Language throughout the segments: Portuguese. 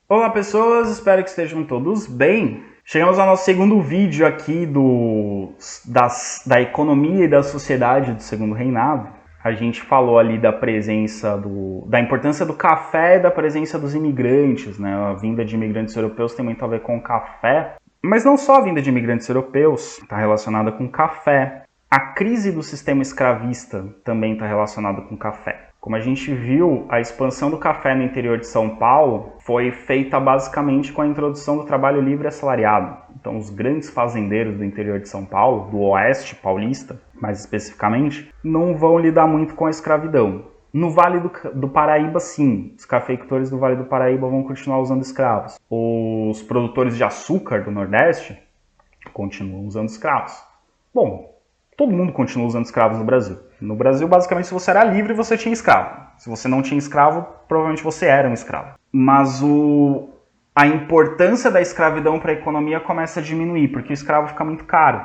Olá pessoas, espero que estejam todos bem. Chegamos ao nosso segundo vídeo aqui da economia e da sociedade do Segundo Reinado. A gente falou ali da presença da importância do café e da presença dos imigrantes, né? A vinda de imigrantes europeus tem muito a ver com o café, mas não só a vinda de imigrantes europeus está relacionada com café. A crise do sistema escravista também está relacionada com café. Como a gente viu, a expansão do café no interior de São Paulo foi feita basicamente com a introdução do trabalho livre assalariado. Então, os grandes fazendeiros do interior de São Paulo, do oeste paulista, mais especificamente, não vão lidar muito com a escravidão. No Vale do Paraíba, sim, os cafeicultores do Vale do Paraíba vão continuar usando escravos. Os produtores de açúcar do Nordeste continuam usando escravos. Bom, todo mundo continua usando escravos no Brasil. No Brasil, basicamente, se você era livre, você tinha escravo. Se você não tinha escravo, provavelmente você era um escravo. Mas a importância da escravidão para a economia começa a diminuir, porque o escravo fica muito caro.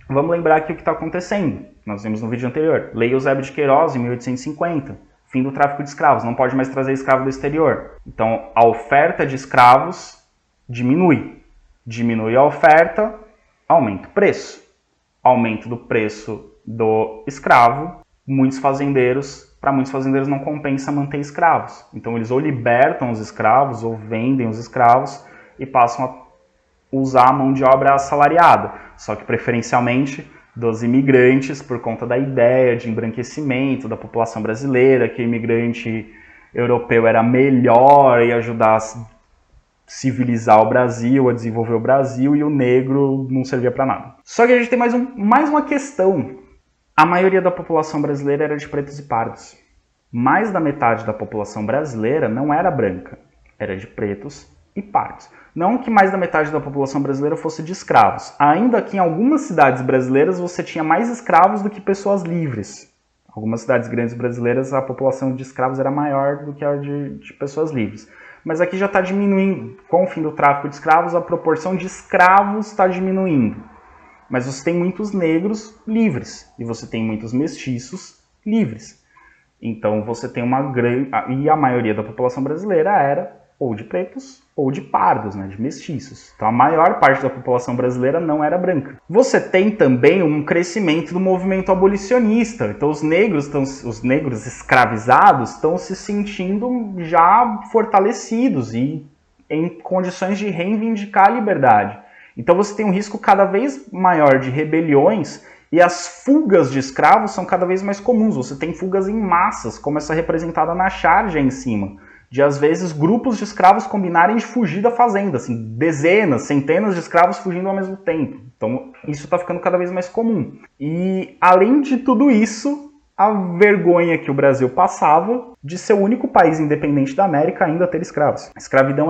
Vamos lembrar aqui o que está acontecendo. Nós vimos no vídeo anterior. Lei Eusébio de Queiroz, em 1850. Fim do tráfico de escravos. Não pode mais trazer escravo do exterior. Então, a oferta de escravos diminui. Diminui a oferta, aumenta o preço. Aumento do preço do escravo, para muitos fazendeiros não compensa manter escravos. Então eles ou libertam os escravos ou vendem os escravos e passam a usar a mão de obra assalariada, só que preferencialmente dos imigrantes, por conta da ideia de embranquecimento da população brasileira, que o imigrante europeu era melhor e ajudar a civilizar o Brasil, a desenvolver o Brasil, e o negro não servia para nada. Só que a gente tem mais uma questão. A maioria da população brasileira era de pretos e pardos. Mais da metade da população brasileira não era branca, era de pretos e pardos. Não que mais da metade da população brasileira fosse de escravos. Ainda que em algumas cidades brasileiras você tinha mais escravos do que pessoas livres. Algumas cidades grandes brasileiras a população de escravos era maior do que a de pessoas livres. Mas aqui já está diminuindo. Com o fim do tráfico de escravos, a proporção de escravos está diminuindo. Mas você tem muitos negros livres e você tem muitos mestiços livres. Então você tem uma grande... E a maioria da população brasileira era ou de pretos ou de pardos, né, de mestiços. Então a maior parte da população brasileira não era branca. Você tem também um crescimento do movimento abolicionista. Então os negros escravizados estão se sentindo já fortalecidos e em condições de reivindicar a liberdade. Então você tem um risco cada vez maior de rebeliões e as fugas de escravos são cada vez mais comuns. Você tem fugas em massas, como essa representada na charge aí em cima, de às vezes grupos de escravos combinarem de fugir da fazenda, assim, dezenas, centenas de escravos fugindo ao mesmo tempo. Então isso está ficando cada vez mais comum. E além de tudo isso, a vergonha que o Brasil passava de ser o único país independente da América ainda a ter escravos. A escravidão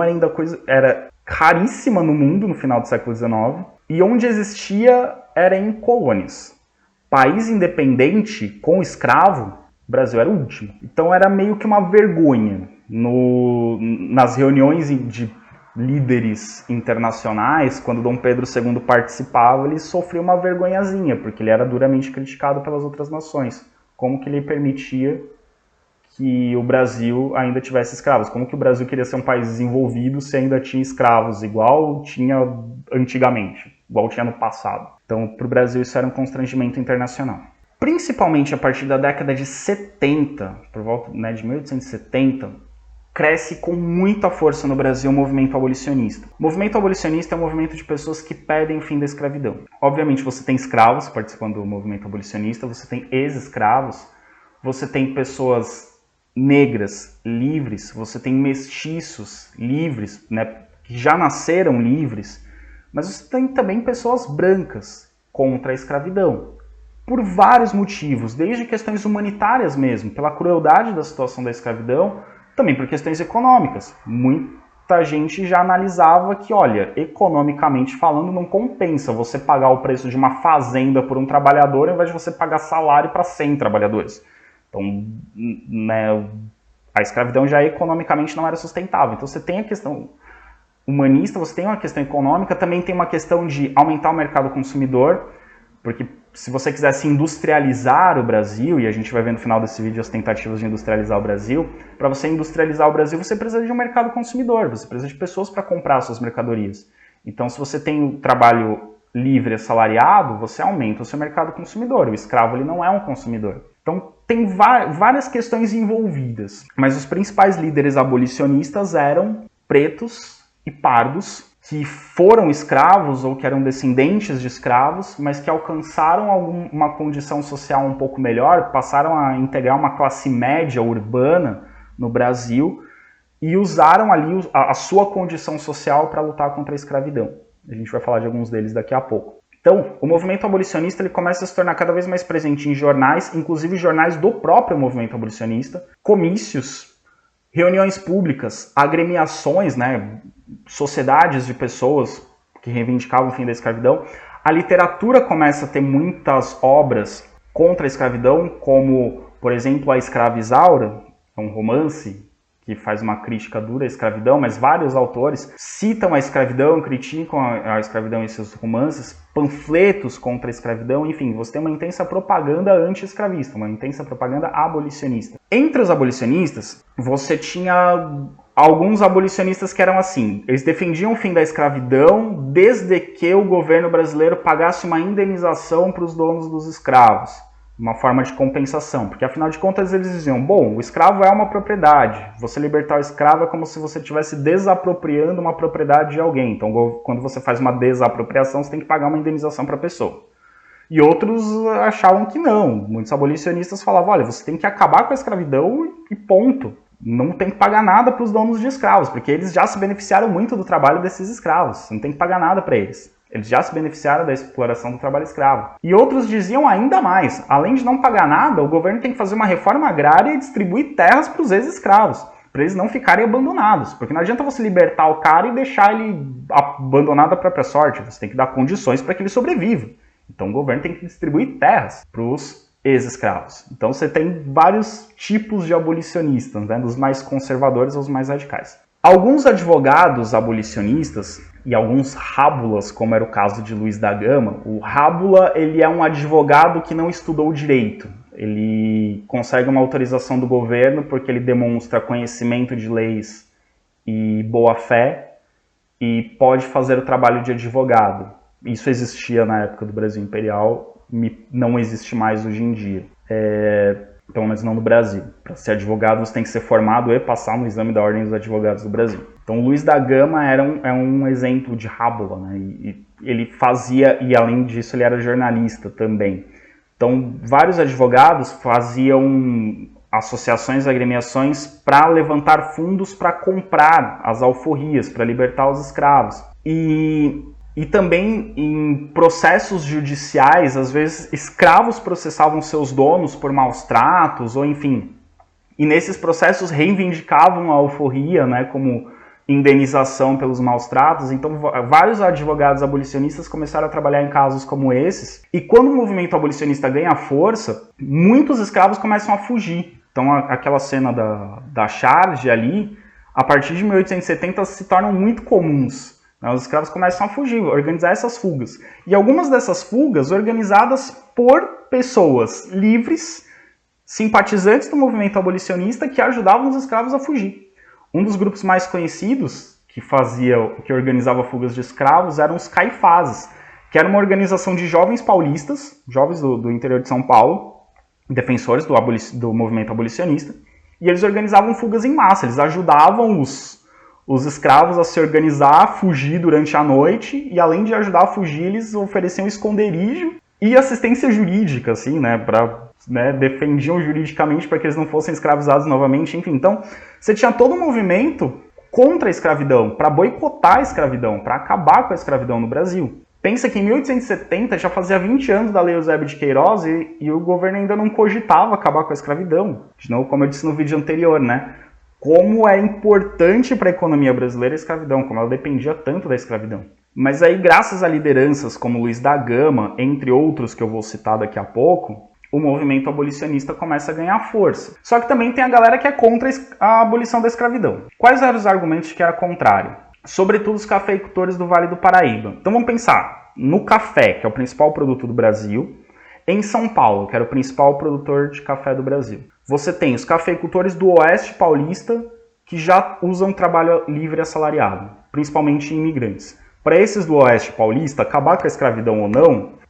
era raríssima no mundo no final do século XIX, e onde existia era em colônias. País independente com escravo, o Brasil era o último. Então era meio que uma vergonha. Nas reuniões de líderes internacionais, quando Dom Pedro II participava, ele sofria uma vergonhazinha, porque ele era duramente criticado pelas outras nações. Como que ele permitia que o Brasil ainda tivesse escravos? Como que o Brasil queria ser um país desenvolvido se ainda tinha escravos, igual tinha antigamente, igual tinha no passado? Então, para o Brasil isso era um constrangimento internacional. Principalmente a partir da década de 70, por volta, né, de 1870, cresce com muita força no Brasil o movimento abolicionista. O movimento abolicionista é um movimento de pessoas que pedem o fim da escravidão. Obviamente você tem escravos participando do movimento abolicionista, você tem ex-escravos, você tem pessoas negras livres, você tem mestiços livres, né, que já nasceram livres, mas você tem também pessoas brancas contra a escravidão, por vários motivos, desde questões humanitárias mesmo, pela crueldade da situação da escravidão, também por questões econômicas. Muita gente já analisava que, olha, economicamente falando, não compensa você pagar o preço de uma fazenda por um trabalhador ao invés de você pagar salário para 100 trabalhadores. Então, né, a escravidão já economicamente não era sustentável. Então você tem a questão humanista, você tem uma questão econômica, também tem uma questão de aumentar o mercado consumidor, porque se você quisesse industrializar o Brasil, e a gente vai ver no final desse vídeo as tentativas de industrializar o Brasil, para você industrializar o Brasil, você precisa de um mercado consumidor, você precisa de pessoas para comprar suas mercadorias. Então, se você tem um trabalho livre assalariado, você aumenta o seu mercado consumidor. O escravo ele não é um consumidor. Então, tem várias questões envolvidas. Mas os principais líderes abolicionistas eram pretos e pardos, que foram escravos ou que eram descendentes de escravos, mas que alcançaram uma condição social um pouco melhor, passaram a integrar uma classe média urbana no Brasil e usaram ali a sua condição social para lutar contra a escravidão. A gente vai falar de alguns deles daqui a pouco. Então, o movimento abolicionista ele começa a se tornar cada vez mais presente em jornais, inclusive jornais do próprio movimento abolicionista, comícios, reuniões públicas, agremiações, né, sociedades de pessoas que reivindicavam o fim da escravidão. A literatura começa a ter muitas obras contra a escravidão, como, por exemplo, A Escrava Isaura, é um romance que faz uma crítica dura à escravidão, mas vários autores citam a escravidão, criticam a escravidão em seus romances, panfletos contra a escravidão, enfim, você tem uma intensa propaganda anti-escravista, uma intensa propaganda abolicionista. Entre os abolicionistas, você tinha alguns abolicionistas que eram assim, eles defendiam o fim da escravidão desde que o governo brasileiro pagasse uma indenização para os donos dos escravos, uma forma de compensação, porque afinal de contas eles diziam, bom, o escravo é uma propriedade, você libertar o escravo é como se você estivesse desapropriando uma propriedade de alguém, então quando você faz uma desapropriação você tem que pagar uma indenização para a pessoa. E outros achavam que não, muitos abolicionistas falavam, olha, você tem que acabar com a escravidão e ponto. Não tem que pagar nada para os donos de escravos, porque eles já se beneficiaram muito do trabalho desses escravos. Não tem que pagar nada para eles. Eles já se beneficiaram da exploração do trabalho escravo. E outros diziam ainda mais. Além de não pagar nada, o governo tem que fazer uma reforma agrária e distribuir terras para os ex-escravos, para eles não ficarem abandonados. Porque não adianta você libertar o cara e deixar ele abandonado à própria sorte. Você tem que dar condições para que ele sobreviva. Então o governo tem que distribuir terras para os ex-escravos. Então você tem vários tipos de abolicionistas, né, dos mais conservadores aos mais radicais. Alguns advogados abolicionistas e alguns rábulas, como era o caso de Luiz da Gama, o rábula ele é um advogado que não estudou direito. Ele consegue uma autorização do governo porque ele demonstra conhecimento de leis e boa-fé e pode fazer o trabalho de advogado. Isso existia na época do Brasil Imperial, não existe mais hoje em dia, pelo menos não no Brasil. Para ser advogado você tem que ser formado e passar no exame da Ordem dos Advogados do Brasil. Então Luiz da Gama é um exemplo de rábula, né? E ele fazia, e além disso ele era jornalista também. Então vários advogados faziam associações, agremiações para levantar fundos para comprar as alforrias, para libertar os escravos. E também em processos judiciais, às vezes escravos processavam seus donos por maus tratos, ou enfim. E nesses processos reivindicavam a alforria, né, como indenização pelos maus tratos. Então vários advogados abolicionistas começaram a trabalhar em casos como esses. E quando o movimento abolicionista ganha força, muitos escravos começam a fugir. Então aquela cena da charge ali, a partir de 1870 se tornam muito comuns. Os escravos começam a fugir, organizar essas fugas. E algumas dessas fugas organizadas por pessoas livres, simpatizantes do movimento abolicionista, que ajudavam os escravos a fugir. Um dos grupos mais conhecidos que organizava fugas de escravos eram os Caifazes, que era uma organização de jovens paulistas, jovens do interior de São Paulo, defensores do movimento abolicionista, e eles organizavam fugas em massa, eles ajudavam os escravos a se organizar, a fugir durante a noite, e além de ajudar a fugir, eles ofereciam esconderijo e assistência jurídica, assim, defendiam juridicamente para que eles não fossem escravizados novamente, enfim. Então, você tinha todo um movimento contra a escravidão, para boicotar a escravidão, para acabar com a escravidão no Brasil. Pensa que em 1870 já fazia 20 anos da Lei Eusébio de Queiroz e o governo ainda não cogitava acabar com a escravidão. De novo, como eu disse no vídeo anterior, né? Como é importante para a economia brasileira a escravidão, como ela dependia tanto da escravidão. Mas aí, graças a lideranças como Luiz da Gama, entre outros que eu vou citar daqui a pouco, o movimento abolicionista começa a ganhar força. Só que também tem a galera que é contra a abolição da escravidão. Quais eram os argumentos que era contrário? Sobretudo os cafeicultores do Vale do Paraíba. Então vamos pensar no café, que é o principal produto do Brasil, Em São Paulo, que era o principal produtor de café do Brasil, você tem os cafeicultores do Oeste Paulista que já usam trabalho livre assalariado, principalmente imigrantes. Para esses do Oeste Paulista, acabar com a escravidão ou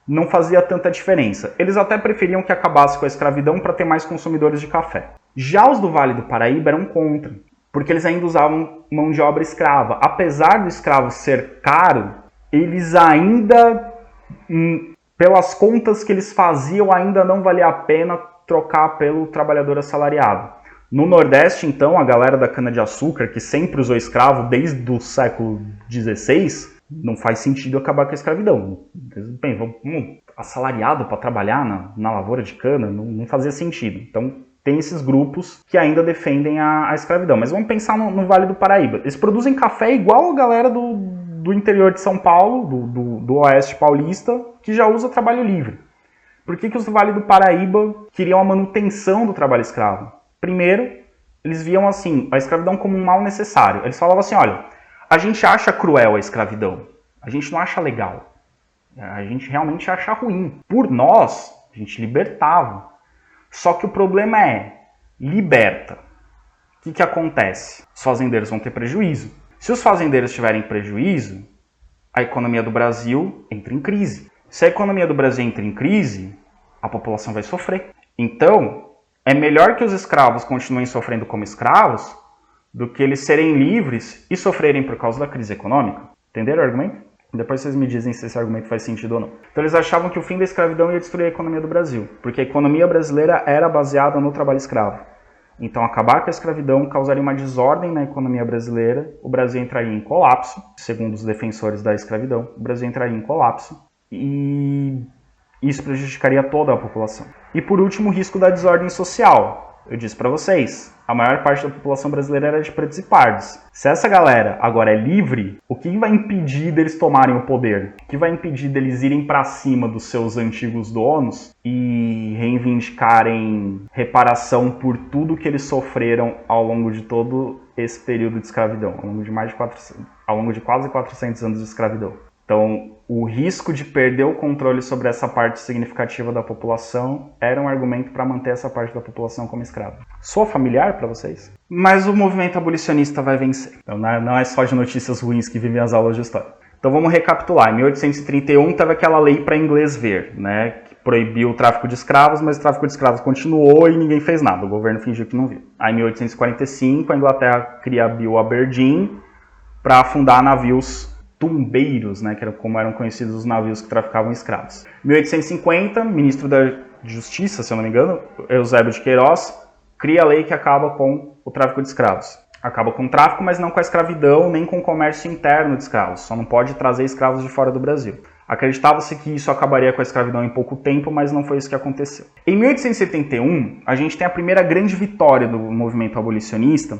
não fazia tanta diferença. Eles até preferiam que acabasse com a escravidão para ter mais consumidores de café. Já os do Vale do Paraíba eram contra, porque eles ainda usavam mão de obra escrava. Apesar do escravo ser caro, eles ainda, pelas contas que eles faziam, ainda não valia a pena trocar pelo trabalhador assalariado. No Nordeste, então, a galera da cana-de-açúcar, que sempre usou escravo desde o século XVI, não faz sentido acabar com a escravidão. Bem, vamos assalariado para trabalhar na lavoura de cana, não fazia sentido. Então, tem esses grupos que ainda defendem a escravidão. Mas vamos pensar no Vale do Paraíba. Eles produzem café igual a galera do interior de São Paulo, do Oeste Paulista, que já usa trabalho livre. Por que os do Vale do Paraíba queriam a manutenção do trabalho escravo? Primeiro, eles viam assim, a escravidão como um mal necessário. Eles falavam assim, olha, a gente acha cruel a escravidão, a gente não acha legal, a gente realmente acha ruim. Por nós, a gente libertava. Só que o problema é, liberta. O que acontece? Os fazendeiros vão ter prejuízo. Se os fazendeiros tiverem prejuízo, a economia do Brasil entra em crise. Se a economia do Brasil entra em crise, a população vai sofrer. Então, é melhor que os escravos continuem sofrendo como escravos do que eles serem livres e sofrerem por causa da crise econômica. Entenderam o argumento? Depois vocês me dizem se esse argumento faz sentido ou não. Então eles achavam que o fim da escravidão ia destruir a economia do Brasil, porque a economia brasileira era baseada no trabalho escravo. Então acabar com a escravidão causaria uma desordem na economia brasileira, o Brasil entraria em colapso, segundo os defensores da escravidão, o Brasil entraria em colapso e isso prejudicaria toda a população. E por último, o risco da desordem social. Eu disse para vocês, a maior parte da população brasileira era de pretos e pardos. Se essa galera agora é livre, o que vai impedir deles tomarem o poder? O que vai impedir deles irem para cima dos seus antigos donos e reivindicarem reparação por tudo que eles sofreram ao longo de todo esse período de escravidão, ao longo de quase 400 anos de escravidão? Então, o risco de perder o controle sobre essa parte significativa da população era um argumento para manter essa parte da população como escrava. Soa familiar para vocês? Mas o movimento abolicionista vai vencer. Então, não é só de notícias ruins que vivem as aulas de história. Então vamos recapitular. Em 1831 teve aquela lei para inglês ver, né, que proibiu o tráfico de escravos, mas o tráfico de escravos continuou e ninguém fez nada. O governo fingiu que não viu. Aí em 1845 a Inglaterra cria a Bill Aberdeen para afundar navios tumbeiros, né, que como eram conhecidos os navios que traficavam escravos. Em 1850, ministro da Justiça, se eu não me engano, Eusébio de Queiroz, cria a lei que acaba com o tráfico de escravos. Acaba com o tráfico, mas não com a escravidão, nem com o comércio interno de escravos. Só não pode trazer escravos de fora do Brasil. Acreditava-se que isso acabaria com a escravidão em pouco tempo, mas não foi isso que aconteceu. Em 1871, a gente tem a primeira grande vitória do movimento abolicionista,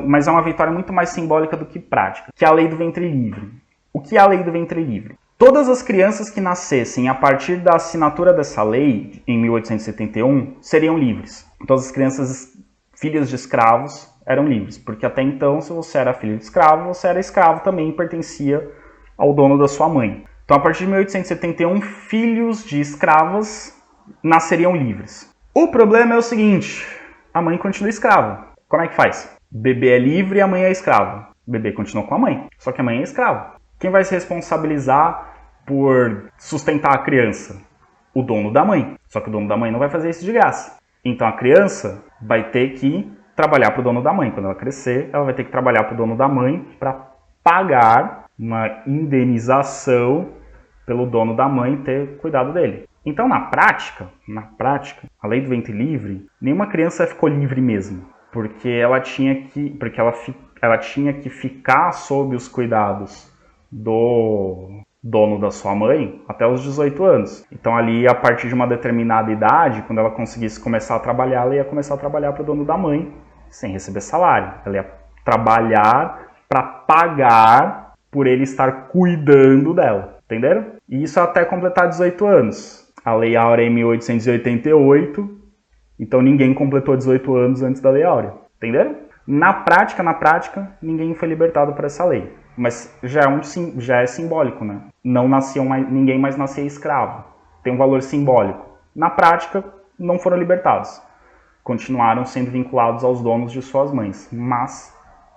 mas é uma vitória muito mais simbólica do que prática, que é a Lei do Ventre Livre. O que é a Lei do Ventre Livre? Todas as crianças que nascessem a partir da assinatura dessa lei, em 1871, seriam livres. Todas as crianças filhas de escravos eram livres, porque até então, se você era filho de escravo, você era escravo também e pertencia ao dono da sua mãe. Então, a partir de 1871, filhos de escravas nasceriam livres. O problema é o seguinte, a mãe continua escrava. Como é que faz? O bebê é livre e a mãe é escrava. O bebê continua com a mãe, só que a mãe é escrava. Quem vai se responsabilizar por sustentar a criança? O dono da mãe. Só que o dono da mãe não vai fazer isso de graça. Então a criança vai ter que trabalhar para o dono da mãe. Quando ela crescer, ela vai ter que trabalhar para o dono da mãe para pagar uma indenização pelo dono da mãe ter cuidado dele. Então na prática, a lei do ventre livre, nenhuma criança ficou livre mesmo. Porque ela tinha que ficar sob os cuidados do dono da sua mãe até os 18 anos. Então ali, a partir de uma determinada idade, quando ela conseguisse começar a trabalhar, ela ia começar a trabalhar para o dono da mãe, sem receber salário. Ela ia trabalhar para pagar por ele estar cuidando dela. Entenderam? E isso até completar 18 anos. A Lei Áurea é em 1888, então ninguém completou 18 anos antes da Lei Áurea. Entenderam? Na prática, ninguém foi libertado por essa lei. Mas já é simbólico, né? Ninguém mais nascia escravo. Tem um valor simbólico. Na prática, não foram libertados. Continuaram sendo vinculados aos donos de suas mães, mas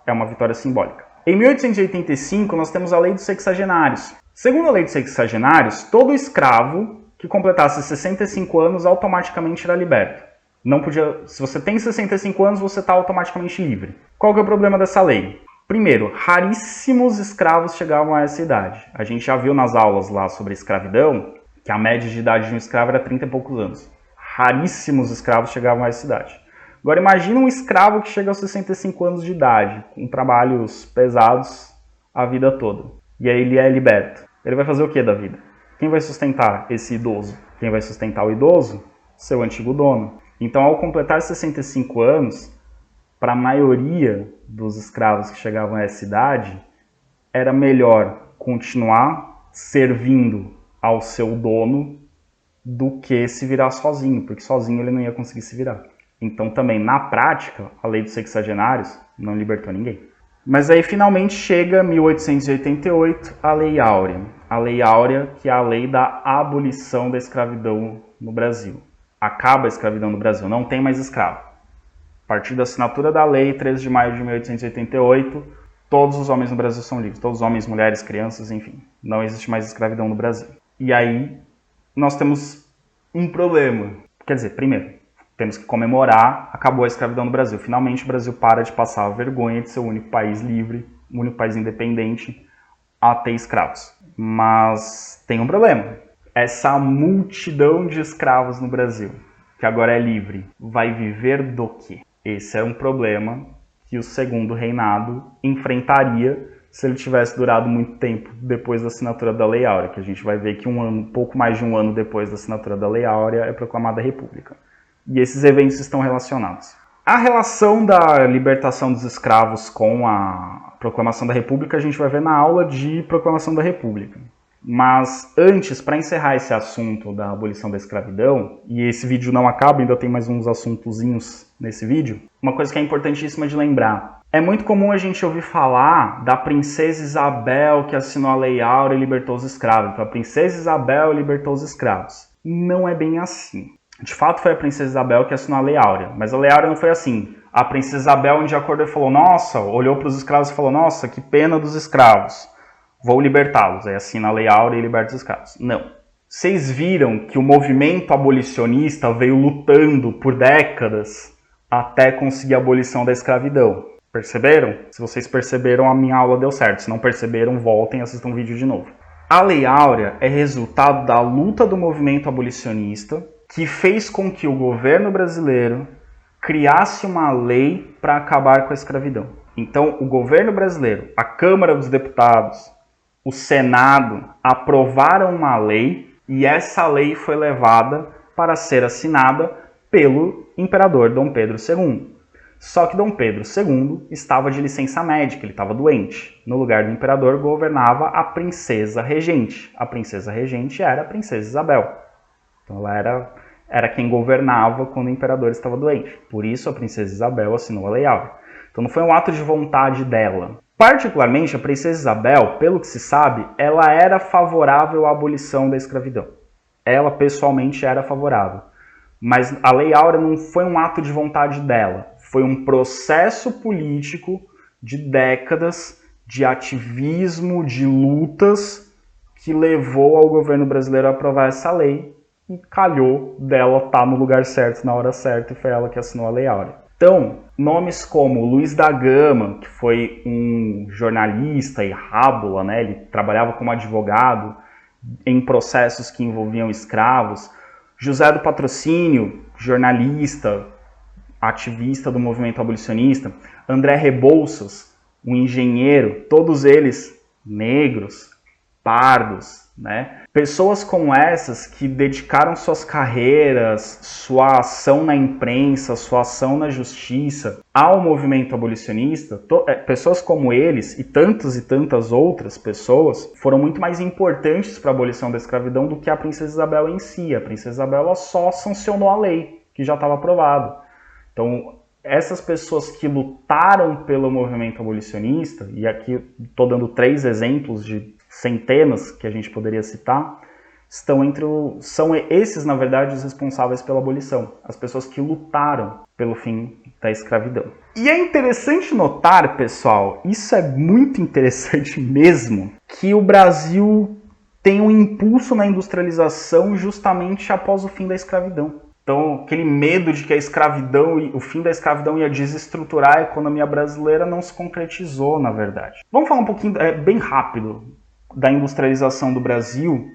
é uma vitória simbólica. Em 1885, nós temos a Lei dos Sexagenários. Segundo a Lei dos Sexagenários, todo escravo que completasse 65 anos automaticamente era liberto. Não podia, se você tem 65 anos, você está automaticamente livre. Qual que é o problema dessa lei? Primeiro, raríssimos escravos chegavam a essa idade. A gente já viu nas aulas lá sobre escravidão que a média de idade de um escravo era 30 e poucos anos. Raríssimos escravos chegavam a essa idade. Agora imagina um escravo que chega aos 65 anos de idade, com trabalhos pesados a vida toda. E aí ele é liberto. Ele vai fazer o que da vida? Quem vai sustentar esse idoso? Quem vai sustentar o idoso? Seu antigo dono. Então, ao completar 65 anos, para a maioria dos escravos que chegavam a essa idade, era melhor continuar servindo ao seu dono do que se virar sozinho, porque sozinho ele não ia conseguir se virar. Então, também, na prática, a Lei dos Sexagenários não libertou ninguém. Mas aí, finalmente, chega 1888, a Lei Áurea. A Lei Áurea, que é a lei da abolição da escravidão no Brasil. Acaba a escravidão no Brasil, não tem mais escravo. A partir da assinatura da lei, 13 de maio de 1888, todos os homens no Brasil são livres. Todos os homens, mulheres, crianças, enfim. Não existe mais escravidão no Brasil. E aí, nós temos um problema. Quer dizer, primeiro, temos que comemorar, acabou a escravidão no Brasil. Finalmente o Brasil para de passar a vergonha de ser o único país livre, o único país independente a ter escravos. Mas tem um problema. Essa multidão de escravos no Brasil, que agora é livre, vai viver do quê? Esse é um problema que o Segundo Reinado enfrentaria se ele tivesse durado muito tempo depois da assinatura da Lei Áurea, que a gente vai ver que pouco mais de um ano depois da assinatura da Lei Áurea é proclamada a República. E esses eventos estão relacionados. A relação da libertação dos escravos com a proclamação da República a gente vai ver na aula de proclamação da República. Mas antes, para encerrar esse assunto da abolição da escravidão, e esse vídeo não acaba, ainda tem mais uns assuntozinhos nesse vídeo, uma coisa que é importantíssima de lembrar. É muito comum a gente ouvir falar da princesa Isabel que assinou a Lei Áurea e libertou os escravos. Então, a princesa Isabel libertou os escravos. Não é bem assim. De fato, foi a princesa Isabel que assinou a Lei Áurea, mas a Lei Áurea não foi assim. A princesa Isabel, um dia acordou e falou, nossa, olhou para os escravos e falou, nossa, que pena dos escravos. Vou libertá-los, aí assina a Lei Áurea e liberta os escravos. Não. Vocês viram que o movimento abolicionista veio lutando por décadas até conseguir a abolição da escravidão. Perceberam? Se vocês perceberam, a minha aula deu certo. Se não perceberam, voltem e assistam o vídeo de novo. A Lei Áurea é resultado da luta do movimento abolicionista que fez com que o governo brasileiro criasse uma lei para acabar com a escravidão. Então, o governo brasileiro, a Câmara dos Deputados, o Senado aprovaram uma lei e essa lei foi levada para ser assinada pelo imperador Dom Pedro II. Só que Dom Pedro II estava de licença médica, ele estava doente. No lugar do imperador governava a princesa regente. A princesa regente era a princesa Isabel. Então ela era quem governava quando o imperador estava doente. Por isso a princesa Isabel assinou a Lei Áurea. Então não foi um ato de vontade dela. Particularmente, a princesa Isabel, pelo que se sabe, ela era favorável à abolição da escravidão. Ela, pessoalmente, era favorável. Mas a Lei Áurea não foi um ato de vontade dela. Foi um processo político de décadas de ativismo, de lutas, que levou ao governo brasileiro a aprovar essa lei e calhou dela estar no lugar certo, na hora certa, e foi ela que assinou a Lei Áurea. Então, nomes como Luiz da Gama, que foi um jornalista e rábula, né? Ele trabalhava como advogado em processos que envolviam escravos. José do Patrocínio, jornalista, ativista do movimento abolicionista. André Rebouças, um engenheiro, todos eles negros, pardos, né? Pessoas como essas que dedicaram suas carreiras, sua ação na imprensa, sua ação na justiça ao movimento abolicionista, pessoas como eles e tantas outras pessoas foram muito mais importantes para a abolição da escravidão do que a princesa Isabel em si. A princesa Isabel ela só sancionou a lei, que já estava aprovada. Então, essas pessoas que lutaram pelo movimento abolicionista, e aqui estou dando 3 exemplos de centenas que a gente poderia citar, são esses, na verdade, os responsáveis pela abolição, as pessoas que lutaram pelo fim da escravidão. E é interessante notar, pessoal, isso é muito interessante mesmo, que o Brasil tem um impulso na industrialização justamente após o fim da escravidão. Então, aquele medo de que a escravidão e o fim da escravidão ia desestruturar a economia brasileira não se concretizou, na verdade. Vamos falar um pouquinho, bem rápido, da industrialização do Brasil.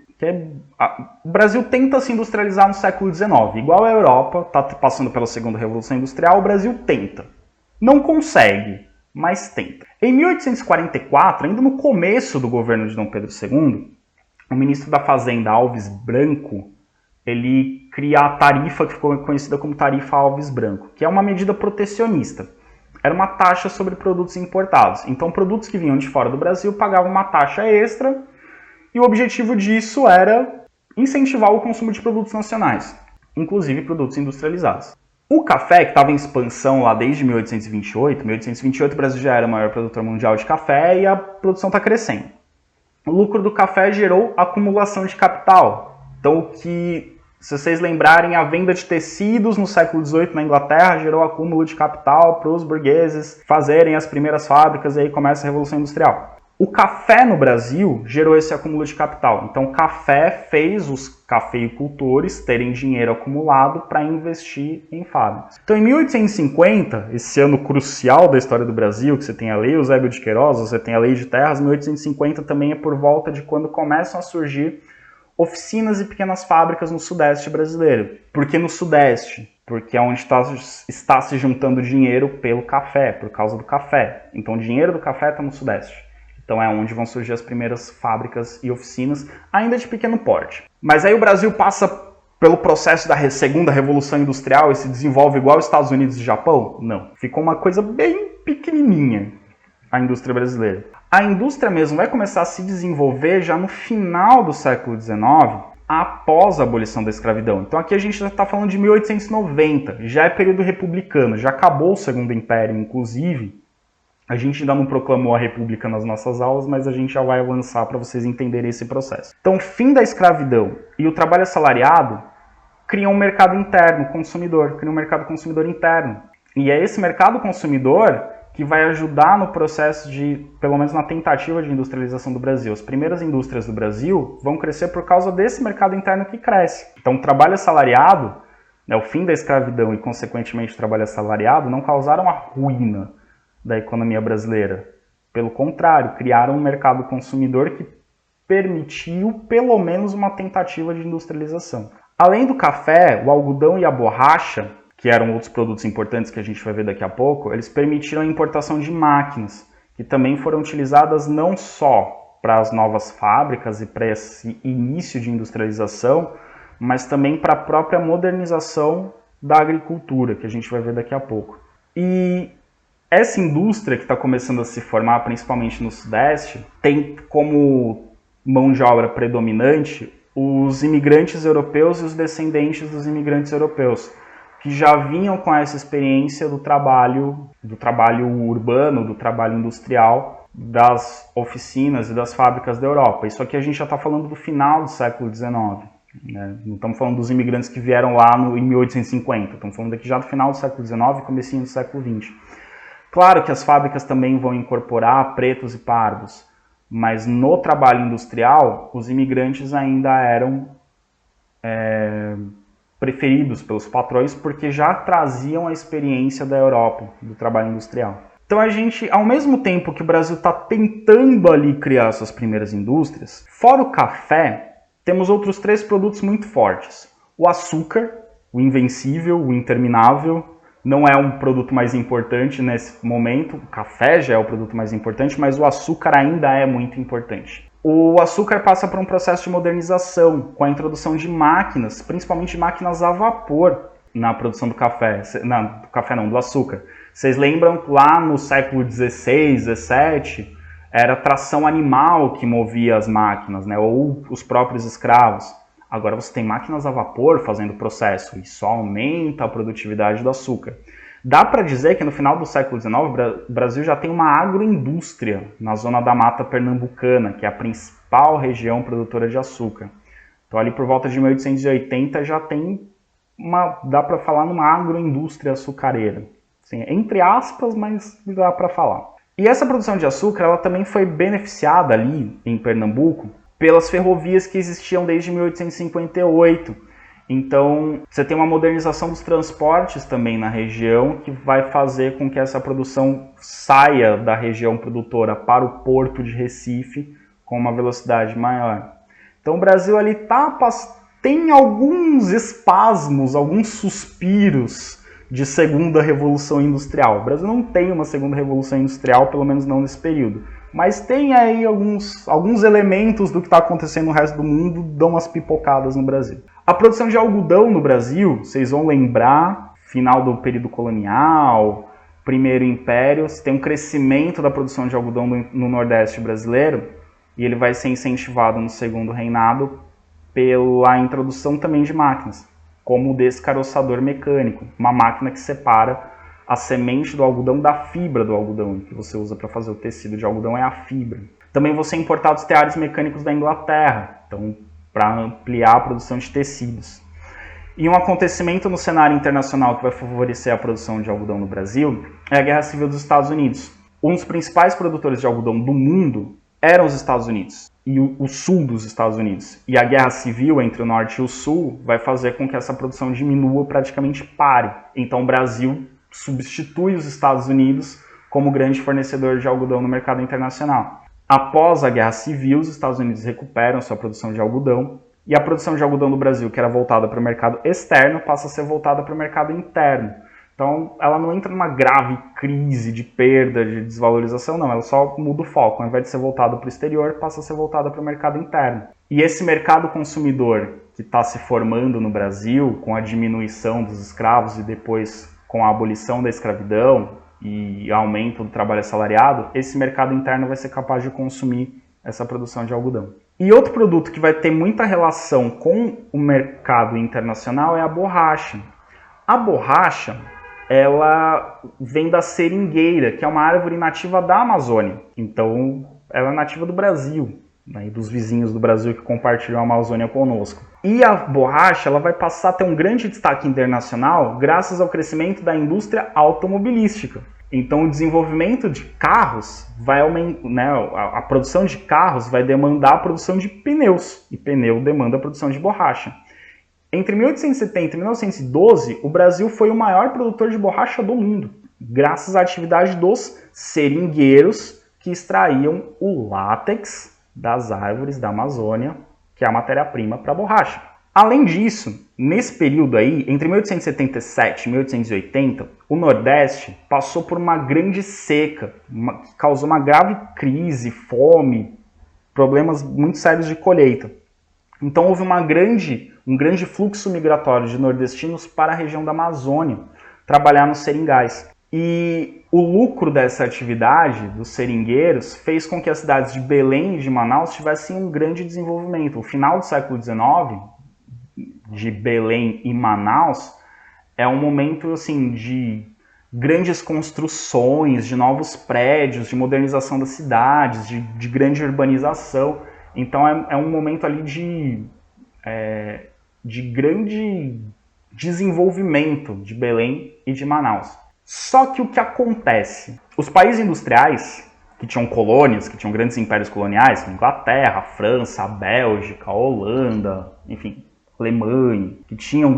O Brasil tenta se industrializar no século XIX. Igual a Europa, está passando pela segunda Revolução Industrial, o Brasil tenta. Não consegue, mas tenta. Em 1844, ainda no começo do governo de Dom Pedro II, o ministro da Fazenda, Alves Branco, ele cria a tarifa que ficou conhecida como Tarifa Alves Branco, que é uma medida protecionista. Era uma taxa sobre produtos importados. Então, produtos que vinham de fora do Brasil pagavam uma taxa extra, e o objetivo disso era incentivar o consumo de produtos nacionais, inclusive produtos industrializados. O café, que estava em expansão lá desde 1828, 1828 o Brasil já era o maior produtor mundial de café e a produção está crescendo. O lucro do café gerou acumulação de capital. Então, se vocês lembrarem, a venda de tecidos no século XVIII na Inglaterra gerou acúmulo de capital para os burgueses fazerem as primeiras fábricas e aí começa a Revolução Industrial. O café no Brasil gerou esse acúmulo de capital. Então, o café fez os cafeicultores terem dinheiro acumulado para investir em fábricas. Então, em 1850, esse ano crucial da história do Brasil, que você tem a Lei Eusébio de Queiroz, você tem a Lei de Terras, 1850 também é por volta de quando começam a surgir oficinas e pequenas fábricas no Sudeste brasileiro. Por que no Sudeste? Porque é onde está se juntando dinheiro pelo café, por causa do café. Então, o dinheiro do café está no Sudeste. Então é onde vão surgir as primeiras fábricas e oficinas, ainda de pequeno porte. Mas aí o Brasil passa pelo processo da segunda Revolução Industrial e se desenvolve igual os Estados Unidos e Japão? Não. Ficou uma coisa bem pequenininha a indústria brasileira. A indústria mesmo vai começar a se desenvolver já no final do século XIX, após a abolição da escravidão. Então aqui a gente já está falando de 1890, já é período republicano, já acabou o Segundo Império, inclusive. A gente ainda não proclamou a República nas nossas aulas, mas a gente já vai avançar para vocês entenderem esse processo. Então, o fim da escravidão e o trabalho assalariado criam um mercado interno consumidor, criam um mercado consumidor interno. E é esse mercado consumidor que vai ajudar no processo de, pelo menos na tentativa de industrialização do Brasil. As primeiras indústrias do Brasil vão crescer por causa desse mercado interno que cresce. Então, o trabalho assalariado, o fim da escravidão e, consequentemente, o trabalho assalariado não causaram a ruína da economia brasileira. Pelo contrário, criaram um mercado consumidor que permitiu pelo menos uma tentativa de industrialização. Além do café, o algodão e a borracha, que eram outros produtos importantes que a gente vai ver daqui a pouco, eles permitiram a importação de máquinas, que também foram utilizadas não só para as novas fábricas e para esse início de industrialização, mas também para a própria modernização da agricultura, que a gente vai ver daqui a pouco. E essa indústria que está começando a se formar, principalmente no Sudeste, tem como mão de obra predominante os imigrantes europeus e os descendentes dos imigrantes europeus, que já vinham com essa experiência do trabalho urbano, do trabalho industrial, das oficinas e das fábricas da Europa. Isso aqui a gente já está falando do final do século XIX. Né? Não estamos falando dos imigrantes que vieram lá em 1850, estamos falando aqui já do final do século XIX e comecinho do século XX. Claro que as fábricas também vão incorporar pretos e pardos, mas no trabalho industrial, os imigrantes ainda eram preferidos pelos patrões porque já traziam a experiência da Europa, do trabalho industrial. Então a gente, ao mesmo tempo que o Brasil está tentando ali criar suas primeiras indústrias, fora o café, temos outros 3 produtos muito fortes. O açúcar, o invencível, o interminável, não é um produto mais importante nesse momento, o café já é o produto mais importante, mas o açúcar ainda é muito importante. O açúcar passa por um processo de modernização, com a introdução de máquinas, principalmente máquinas a vapor, na produção do café, do açúcar. Vocês lembram lá no século XVI, XVII, era tração animal que movia as máquinas, né, ou os próprios escravos. Agora você tem máquinas a vapor fazendo o processo, e isso aumenta a produtividade do açúcar. Dá para dizer que no final do século XIX, o Brasil já tem uma agroindústria na zona da mata pernambucana, que é a principal região produtora de açúcar. Então Então ali por volta de 1880 já tem dá para falar numa agroindústria açucareira. Assim, entre aspas, mas dá para falar. E essa produção de açúcar ela também foi beneficiada ali em Pernambuco pelas ferrovias que existiam desde 1858. Então, você tem uma modernização dos transportes também na região que vai fazer com que essa produção saia da região produtora para o porto de Recife com uma velocidade maior. Então, o Brasil ali tem alguns espasmos, alguns suspiros de segunda revolução industrial. O Brasil não tem uma segunda revolução industrial, pelo menos não nesse período. Mas tem aí alguns elementos do que está acontecendo no resto do mundo, dão umas pipocadas no Brasil. A produção de algodão no Brasil, vocês vão lembrar, final do período colonial, Primeiro Império, tem um crescimento da produção de algodão no Nordeste brasileiro, e ele vai ser incentivado no Segundo Reinado pela introdução também de máquinas, como o descaroçador mecânico, uma máquina que separa a semente do algodão da fibra do algodão, que você usa para fazer o tecido de algodão é a fibra. Também vão ser importados teares mecânicos da Inglaterra, então para ampliar a produção de tecidos. E um acontecimento no cenário internacional que vai favorecer a produção de algodão no Brasil é a Guerra Civil dos Estados Unidos. Um dos principais produtores de algodão do mundo eram os Estados Unidos e o sul dos Estados Unidos. E a guerra civil entre o norte e o sul vai fazer com que essa produção diminua, praticamente pare. Então o Brasil substitui os Estados Unidos como grande fornecedor de algodão no mercado internacional. Após a guerra civil, os Estados Unidos recuperam sua produção de algodão e a produção de algodão do Brasil, que era voltada para o mercado externo, passa a ser voltada para o mercado interno. Então, ela não entra numa grave crise de perda, de desvalorização, não. Ela só muda o foco. Ao invés de ser voltada para o exterior, passa a ser voltada para o mercado interno. E esse mercado consumidor que está se formando no Brasil, com a diminuição dos escravos e depois com a abolição da escravidão e aumento do trabalho assalariado, esse mercado interno vai ser capaz de consumir essa produção de algodão. E outro produto que vai ter muita relação com o mercado internacional é a borracha. A borracha, ela vem da seringueira, que é uma árvore nativa da Amazônia. Então, ela é nativa do Brasil, né, e dos vizinhos do Brasil que compartilham a Amazônia conosco. E a borracha ela vai passar a ter um grande destaque internacional graças ao crescimento da indústria automobilística. Então, o desenvolvimento de carros vai aumentar, né, a produção de carros vai demandar a produção de pneus, e pneu demanda a produção de borracha. Entre 1870 e 1912, o Brasil foi o maior produtor de borracha do mundo, graças à atividade dos seringueiros que extraíam o látex das árvores da Amazônia, que é a matéria-prima para a borracha. Além disso, nesse período aí, entre 1877 e 1880, o Nordeste passou por uma grande seca, que causou uma grave crise, fome, problemas muito sérios de colheita. Então houve um grande fluxo migratório de nordestinos para a região da Amazônia, trabalhar nos seringais. E o lucro dessa atividade dos seringueiros fez com que as cidades de Belém e de Manaus tivessem um grande desenvolvimento. O final do século XIX, de Belém e Manaus, é um momento assim, de grandes construções, de novos prédios, de modernização das cidades, de grande urbanização. Então é um momento ali de grande desenvolvimento de Belém e de Manaus. Só que o que acontece? Os países industriais, que tinham colônias, que tinham grandes impérios coloniais, como Inglaterra, França, Bélgica, Holanda, enfim, Alemanha, que tinham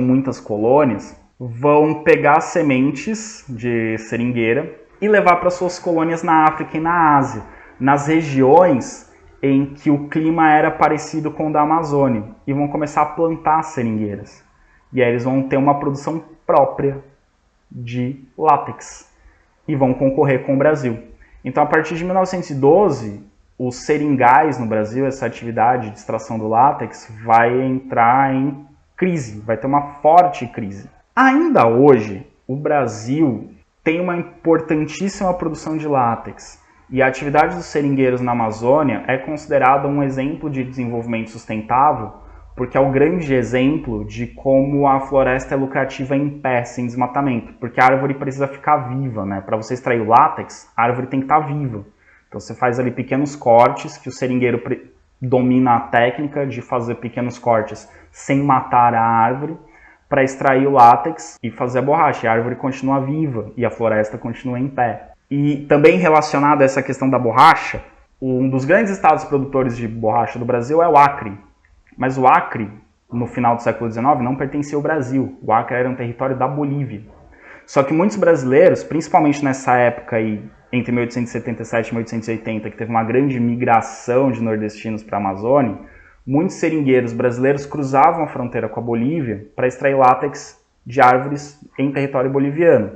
muitas colônias, vão pegar sementes de seringueira e levar para suas colônias na África e na Ásia, nas regiões em que o clima era parecido com o da Amazônia, e vão começar a plantar seringueiras. E aí eles vão ter uma produção própria de látex e vão concorrer com o Brasil. Então, a partir de 1912, os seringais no Brasil, essa atividade de extração do látex, vai entrar em crise, vai ter uma forte crise. Ainda hoje, o Brasil tem uma importantíssima produção de látex, e a atividade dos seringueiros na Amazônia é considerada um exemplo de desenvolvimento sustentável, porque é o grande exemplo de como a floresta é lucrativa em pé, sem desmatamento, porque a árvore precisa ficar viva, né? Para você extrair o látex, a árvore tem que estar viva. Então você faz ali pequenos cortes que o seringueiro domina a técnica de fazer pequenos cortes sem matar a árvore para extrair o látex e fazer a borracha. A árvore continua viva e a floresta continua em pé. E também relacionado a essa questão da borracha, um dos grandes estados produtores de borracha do Brasil é o Acre. Mas o Acre, no final do século XIX, não pertencia ao Brasil. O Acre era um território da Bolívia. Só que muitos brasileiros, principalmente nessa época aí, entre 1877 e 1880, que teve uma grande migração de nordestinos para a Amazônia, muitos seringueiros brasileiros cruzavam a fronteira com a Bolívia para extrair látex de árvores em território boliviano.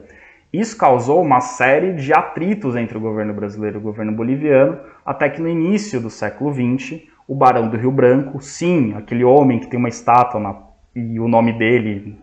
Isso causou uma série de atritos entre o governo brasileiro e o governo boliviano, até que no início do século XX, o Barão do Rio Branco, sim, aquele homem que tem uma estátua e o nome dele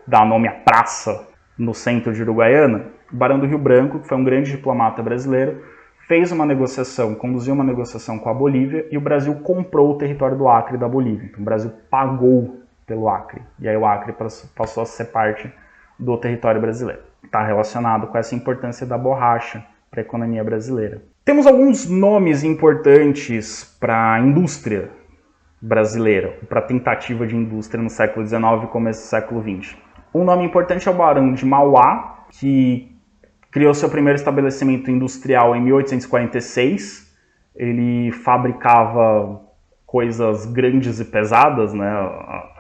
dá nome à praça no centro de Uruguaiana, o Barão do Rio Branco, que foi um grande diplomata brasileiro, fez uma negociação, conduziu uma negociação com a Bolívia e o Brasil comprou o território do Acre da Bolívia. Então o Brasil pagou pelo Acre e aí o Acre passou a ser parte do território brasileiro. Está relacionado com essa importância da borracha para a economia brasileira. Temos alguns nomes importantes para a indústria brasileira, para a tentativa de indústria no século XIX e começo do século XX. Um nome importante é o Barão de Mauá, que criou seu primeiro estabelecimento industrial em 1846. Ele fabricava coisas grandes e pesadas, né?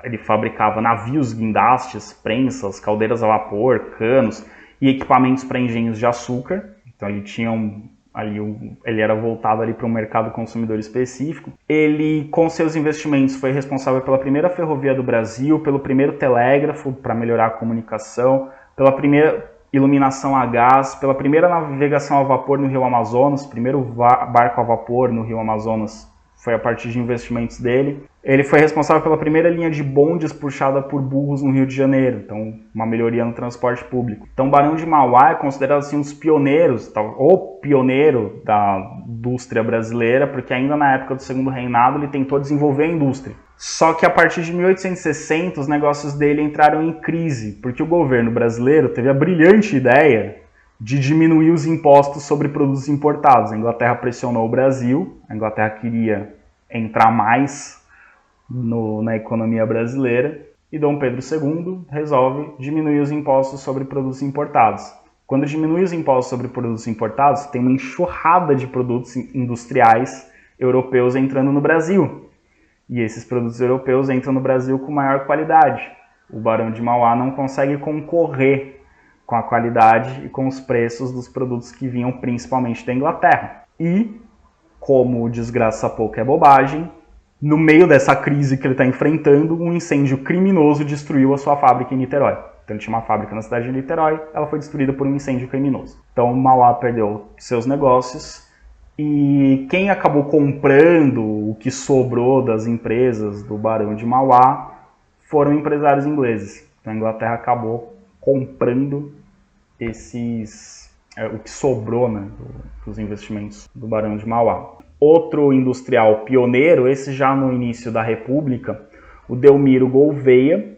Ele fabricava navios, guindastes, prensas, caldeiras a vapor, canos e equipamentos para engenhos de açúcar. Então ele tinha ele era voltado ali para um mercado consumidor específico. Ele, com seus investimentos, foi responsável pela primeira ferrovia do Brasil, pelo primeiro telégrafo para melhorar a comunicação, pela primeira iluminação a gás, pela primeira navegação a vapor no Rio Amazonas, primeiro barco a vapor no Rio Amazonas foi a partir de investimentos dele. Ele foi responsável pela primeira linha de bondes puxada por burros no Rio de Janeiro, então uma melhoria no transporte público. Então o Barão de Mauá é considerado assim, um dos pioneiros, o pioneiro da indústria brasileira, porque ainda na época do Segundo Reinado ele tentou desenvolver a indústria. Só que a partir de 1860 os negócios dele entraram em crise, porque o governo brasileiro teve a brilhante ideia de diminuir os impostos sobre produtos importados. A Inglaterra pressionou o Brasil, a Inglaterra queria entrar mais na economia brasileira, e Dom Pedro II resolve diminuir os impostos sobre produtos importados. Quando diminui os impostos sobre produtos importados, tem uma enxurrada de produtos industriais europeus entrando no Brasil. E esses produtos europeus entram no Brasil com maior qualidade. O Barão de Mauá não consegue concorrer com a qualidade e com os preços dos produtos que vinham principalmente da Inglaterra. E, como desgraça pouco é bobagem, no meio dessa crise que ele está enfrentando, um incêndio criminoso destruiu a sua fábrica em Niterói. Então ele tinha uma fábrica na cidade de Niterói, ela foi destruída por um incêndio criminoso. Então Mauá perdeu seus negócios e quem acabou comprando o que sobrou das empresas do Barão de Mauá foram empresários ingleses. Então a Inglaterra acabou comprando o que sobrou, né, dos investimentos do Barão de Mauá. Outro industrial pioneiro, esse já no início da República, o Delmiro Gouveia.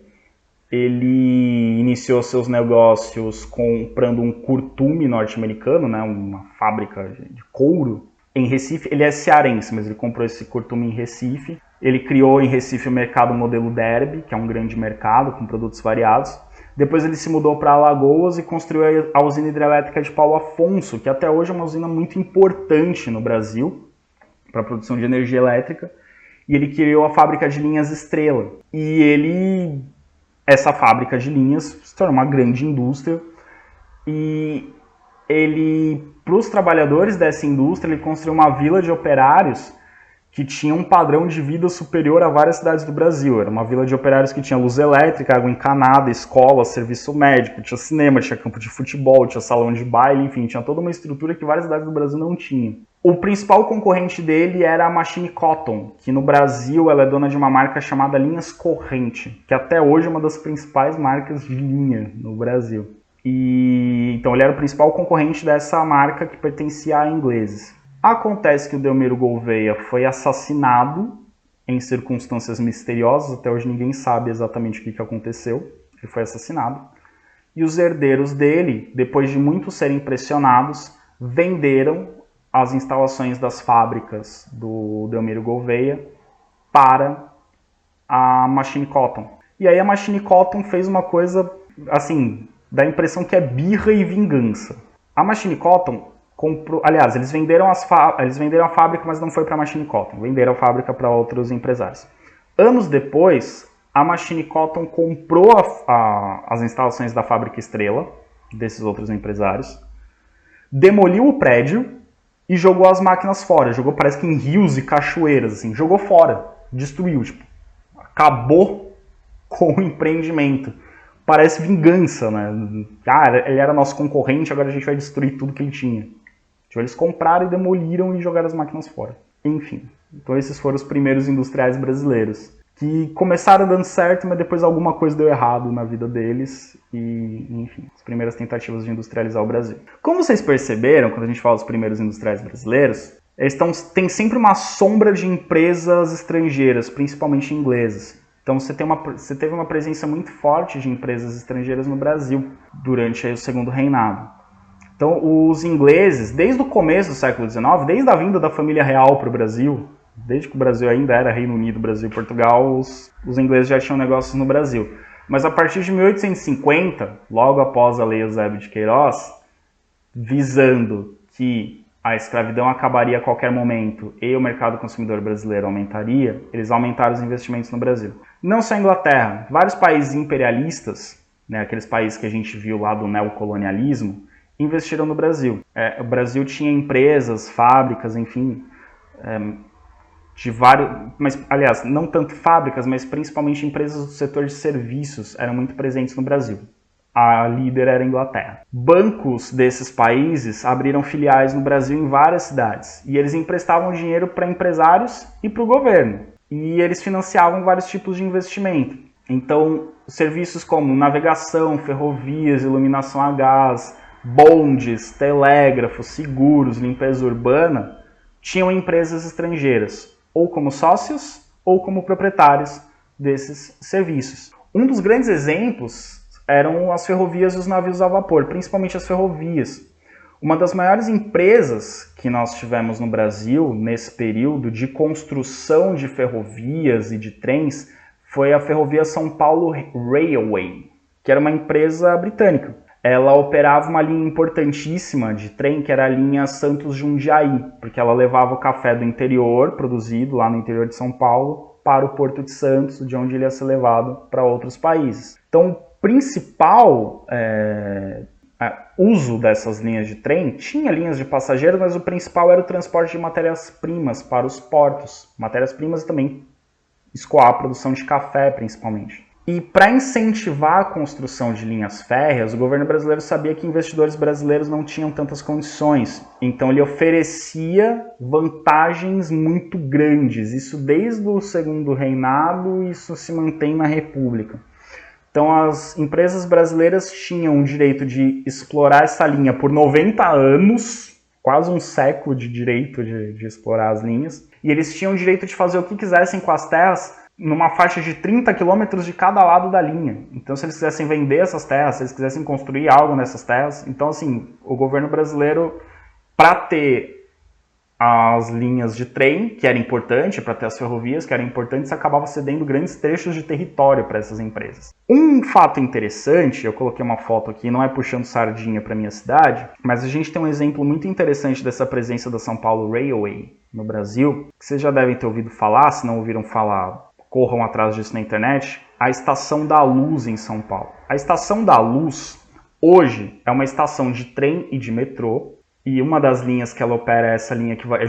Ele iniciou seus negócios comprando um curtume norte-americano, né, uma fábrica de couro, em Recife. Ele é cearense, mas ele comprou esse curtume em Recife. Ele criou em Recife o mercado modelo Derby, que é um grande mercado com produtos variados. Depois ele se mudou para Alagoas e construiu a usina hidrelétrica de Paulo Afonso, que até hoje é uma usina muito importante no Brasil para a produção de energia elétrica. E ele criou a fábrica de linhas Estrela. E essa fábrica de linhas se tornou uma grande indústria. E para os trabalhadores dessa indústria, ele construiu uma vila de operários que tinha um padrão de vida superior a várias cidades do Brasil. Era uma vila de operários que tinha luz elétrica, água encanada, escola, serviço médico, tinha cinema, tinha campo de futebol, tinha salão de baile, enfim, tinha toda uma estrutura que várias cidades do Brasil não tinham. O principal concorrente dele era a Machine Cotton, que no Brasil ela é dona de uma marca chamada Linhas Corrente, que até hoje é uma das principais marcas de linha no Brasil. Então ele era o principal concorrente dessa marca que pertencia a ingleses. Acontece que o Delmiro Gouveia foi assassinado em circunstâncias misteriosas, até hoje ninguém sabe exatamente o que aconteceu, ele foi assassinado. E os herdeiros dele, depois de muito serem pressionados, venderam as instalações das fábricas do Delmiro Gouveia para a Machine Cotton. E aí a Machine Cotton fez uma coisa, assim, dá a impressão que é birra e vingança. A Machine Cotton comprou, aliás, eles venderam a fábrica, mas não foi para a Machine Cotton, venderam a fábrica para outros empresários. Anos depois, a Machine Cotton comprou as instalações da fábrica Estrela, desses outros empresários, demoliu o prédio e jogou as máquinas fora. Jogou, parece que em rios e cachoeiras, assim, jogou fora, destruiu, tipo, acabou com o empreendimento. Parece vingança, né? Ah, ele era nosso concorrente, agora a gente vai destruir tudo que ele tinha. Tipo, eles compraram e demoliram e jogaram as máquinas fora. Enfim, então esses foram os primeiros industriais brasileiros, que começaram dando certo, mas depois alguma coisa deu errado na vida deles e, enfim, as primeiras tentativas de industrializar o Brasil. Como vocês perceberam, quando a gente fala dos primeiros industriais brasileiros, eles têm sempre uma sombra de empresas estrangeiras, principalmente inglesas. Então você teve uma presença muito forte de empresas estrangeiras no Brasil durante o Segundo Reinado. Então os ingleses, desde o começo do século XIX, desde a vinda da família real para o Brasil, desde que o Brasil ainda era Reino Unido, Brasil e Portugal, os ingleses já tinham negócios no Brasil. Mas a partir de 1850, logo após a Lei Eusébio de Queiroz, visando que a escravidão acabaria a qualquer momento e o mercado consumidor brasileiro aumentaria, eles aumentaram os investimentos no Brasil. Não só a Inglaterra, vários países imperialistas, né, aqueles países que a gente viu lá do neocolonialismo, investiram no Brasil. O Brasil tinha empresas, fábricas, enfim, de vários, mas aliás, não tanto fábricas, mas principalmente empresas do setor de serviços eram muito presentes no Brasil. A líder era a Inglaterra. Bancos desses países abriram filiais no Brasil em várias cidades e eles emprestavam dinheiro para empresários e para o governo. E eles financiavam vários tipos de investimento. Então, serviços como navegação, ferrovias, iluminação a gás, bondes, telégrafos, seguros, limpeza urbana, tinham empresas estrangeiras, ou como sócios ou como proprietários desses serviços. Um dos grandes exemplos eram as ferrovias e os navios a vapor, principalmente as ferrovias. Uma das maiores empresas que nós tivemos no Brasil nesse período de construção de ferrovias e de trens foi a Ferrovia São Paulo Railway, que era uma empresa britânica. Ela operava uma linha importantíssima de trem, que era a linha Santos-Jundiaí, porque ela levava o café do interior, produzido lá no interior de São Paulo, para o Porto de Santos, de onde ele ia ser levado para outros países. Então, o principal uso dessas linhas de trem, tinha linhas de passageiros, mas o principal era o transporte de matérias-primas para os portos. Matérias-primas e também escoar a produção de café, principalmente. E para incentivar a construção de linhas férreas, o governo brasileiro sabia que investidores brasileiros não tinham tantas condições. Então ele oferecia vantagens muito grandes. Isso desde o Segundo Reinado, isso se mantém na República. Então as empresas brasileiras tinham o direito de explorar essa linha por 90 anos, quase um século de direito de explorar as linhas. E eles tinham o direito de fazer o que quisessem com as terras numa faixa de 30 quilômetros de cada lado da linha. Então, se eles quisessem vender essas terras, se eles quisessem construir algo nessas terras, então, assim, o governo brasileiro, para ter as linhas de trem, que era importante, para ter as ferrovias, que eram importantes, acabava cedendo grandes trechos de território para essas empresas. Um fato interessante, eu coloquei uma foto aqui, não é puxando sardinha para minha cidade, mas a gente tem um exemplo muito interessante dessa presença da São Paulo Railway no Brasil, que vocês já devem ter ouvido falar, se não ouviram falar, corram atrás disso na internet, a Estação da Luz em São Paulo. A Estação da Luz, hoje, é uma estação de trem e de metrô, e uma das linhas que ela opera é essa linha que vai,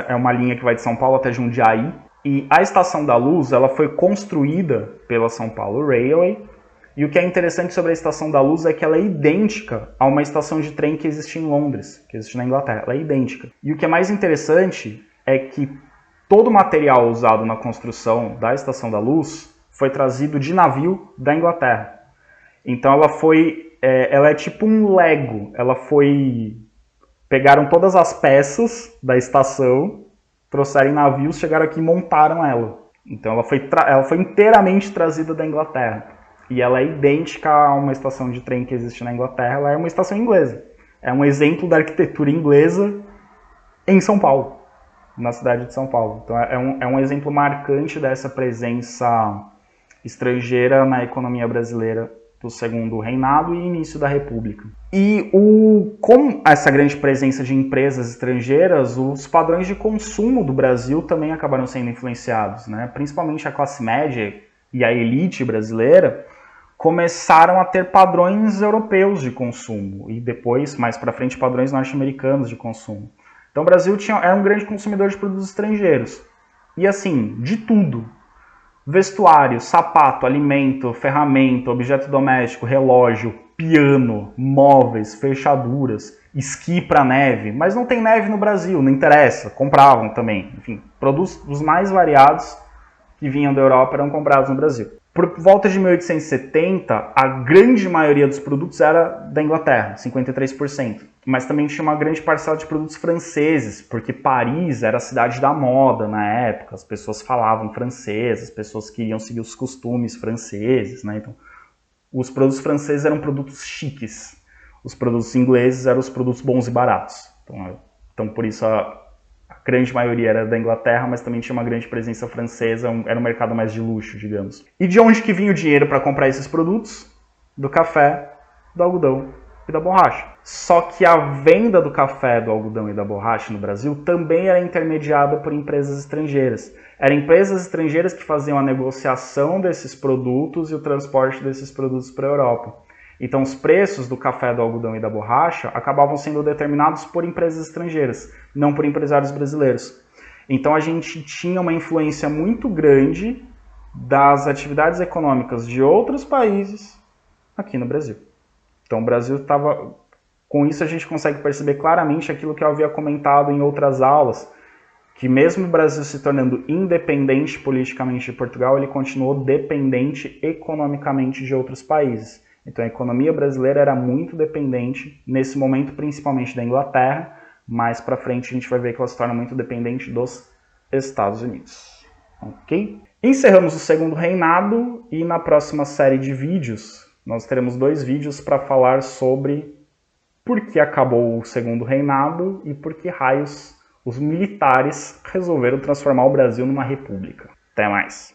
é uma linha que vai de São Paulo até Jundiaí. E a Estação da Luz, ela foi construída pela São Paulo Railway, e o que é interessante sobre a Estação da Luz é que ela é idêntica a uma estação de trem que existe em Londres, que existe na Inglaterra. Ela é idêntica. E o que é mais interessante é que todo o material usado na construção da Estação da Luz foi trazido de navio da Inglaterra. Então ela é tipo um Lego. Pegaram todas as peças da estação, trouxeram em navios, chegaram aqui e montaram ela. Então ela foi inteiramente trazida da Inglaterra. E ela é idêntica a uma estação de trem que existe na Inglaterra. Ela é uma estação inglesa. É um exemplo da arquitetura inglesa em São Paulo. na cidade de São Paulo. Então é um exemplo marcante dessa presença estrangeira na economia brasileira do segundo reinado e início da República. E com essa grande presença de empresas estrangeiras, os padrões de consumo do Brasil também acabaram sendo influenciados, né? Principalmente a classe média e a elite brasileira começaram a ter padrões europeus de consumo e depois, mais para frente, padrões norte-americanos de consumo. Então o Brasil era um grande consumidor de produtos estrangeiros. E assim, de tudo. Vestuário, sapato, alimento, ferramenta, objeto doméstico, relógio, piano, móveis, fechaduras, esqui para neve. Mas não tem neve no Brasil, não interessa, compravam também. Enfim, produtos dos mais variados que vinham da Europa eram comprados no Brasil. Por volta de 1870, a grande maioria dos produtos era da Inglaterra, 53%. Mas também tinha uma grande parcela de produtos franceses, porque Paris era a cidade da moda na época, as pessoas falavam francês, as pessoas queriam seguir os costumes franceses, né? Então, os produtos franceses eram produtos chiques, os produtos ingleses eram os produtos bons e baratos. Então por isso a grande maioria era da Inglaterra, mas também tinha uma grande presença francesa, era um mercado mais de luxo, digamos. E de onde que vinha o dinheiro para comprar esses produtos? Do café, do algodão e da borracha. Só que a venda do café, do algodão e da borracha no Brasil também era intermediada por empresas estrangeiras. Eram empresas estrangeiras que faziam a negociação desses produtos e o transporte desses produtos para a Europa. Então os preços do café, do algodão e da borracha acabavam sendo determinados por empresas estrangeiras, não por empresários brasileiros. Então a gente tinha uma influência muito grande das atividades econômicas de outros países aqui no Brasil. Então o Brasil estava... Com isso a gente consegue perceber claramente aquilo que eu havia comentado em outras aulas, que mesmo o Brasil se tornando independente politicamente de Portugal, ele continuou dependente economicamente de outros países. Então a economia brasileira era muito dependente, nesse momento principalmente da Inglaterra, mais para frente a gente vai ver que ela se torna muito dependente dos Estados Unidos. Ok? Encerramos o segundo reinado e na próxima série de vídeos nós teremos 2 vídeos para falar sobre por que acabou o segundo reinado e por que raios os militares resolveram transformar o Brasil numa república. Até mais!